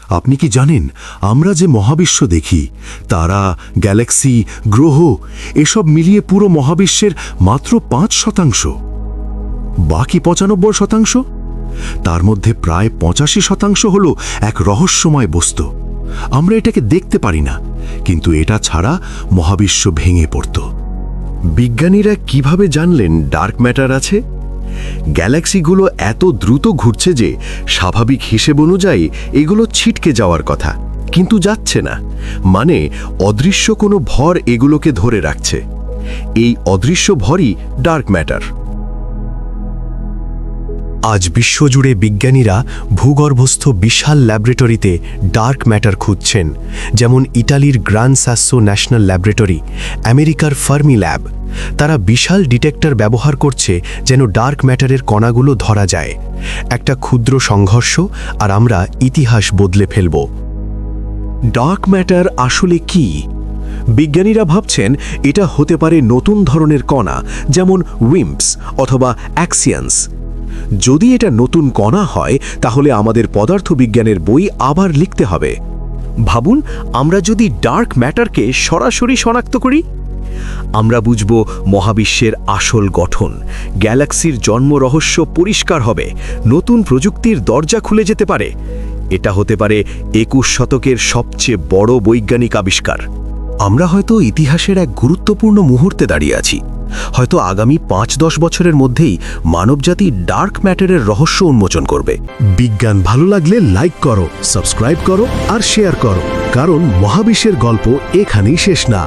আপনি কি জানেন আমরা যে মহাবিশ্ব দেখি, তারা, গ্যালাক্সি, গ্রহ এসব মিলিয়ে পুরো মহাবিশ্বের মাত্র ৫%। বাকি ৯৫%, তার মধ্যে প্রায় ৮৫% হল এক রহস্যময় বস্তু। আমরা এটাকে দেখতে পারি না, কিন্তু এটা ছাড়া মহাবিশ্ব ভেঙে পড়ত। বিজ্ঞানীরা কিভাবে জানলেন ডার্ক ম্যাটার আছে? গ্যালাক্সিগুলো এত দ্রুত ঘুরছে যে স্বাভাবিক হিসেব অনুযায়ী এগুলো ছিটকে যাওয়ার কথা, কিন্তু যাচ্ছে না। মানে অদৃশ্য কোনো ভর এগুলোকে ধরে রাখছে। এই অদৃশ্য ভরই ডার্ক ম্যাটার। আজ বিশ্বজুড়ে বিজ্ঞানীরা ভূগর্ভস্থ বিশাল ল্যাবরেটরিতে ডার্ক ম্যাটার খুঁজছেন, যেমন ইটালির গ্রান সাসো ন্যাশনাল ল্যাবরেটরি, আমেরিকার ফার্মি ল্যাব। তারা বিশাল ডিটেক্টর ব্যবহার করছে যেন ডার্ক ম্যাটারের কণাগুলো ধরা যায়। একটা ক্ষুদ্র সংঘর্ষ আর আমরা ইতিহাস বদলে ফেলব। ডার্ক ম্যাটার আসলে কি? বিজ্ঞানীরা ভাবছেন এটা হতে পারে নতুন ধরনের কণা, যেমন উইম্পস অথবা অ্যাক্সিয়ান্স। যদি এটা নতুন কণা হয় তাহলে আমাদের পদার্থবিজ্ঞানের বই আবার লিখতে হবে। ভাবুন, আমরা যদি ডার্ক ম্যাটারকে সরাসরি শনাক্ত করি, আমরা বুঝব মহাবিশ্বের আসল গঠন, গ্যালাক্সির জন্ম রহস্য পরিষ্কার হবে, নতুন প্রযুক্তির দরজা খুলে যেতে পারে। এটা হতে পারে ২১ শতকের সবচেয়ে বড় বৈজ্ঞানিক আবিষ্কার। আমরা হয়তো ইতিহাসের এক গুরুত্বপূর্ণ মুহূর্তে দাঁড়িয়ে আছি। হয়তো আগামী ৫-১০ বছরের মধ্যেই মানবজাতি ডার্ক ম্যাটারের রহস্য উন্মোচন করবে। বিজ্ঞান ভালো লাগলে লাইক করো, সাবস্ক্রাইব করো আর শেয়ার করো, কারণ মহাবিশ্বের গল্প এখানেই শেষ না।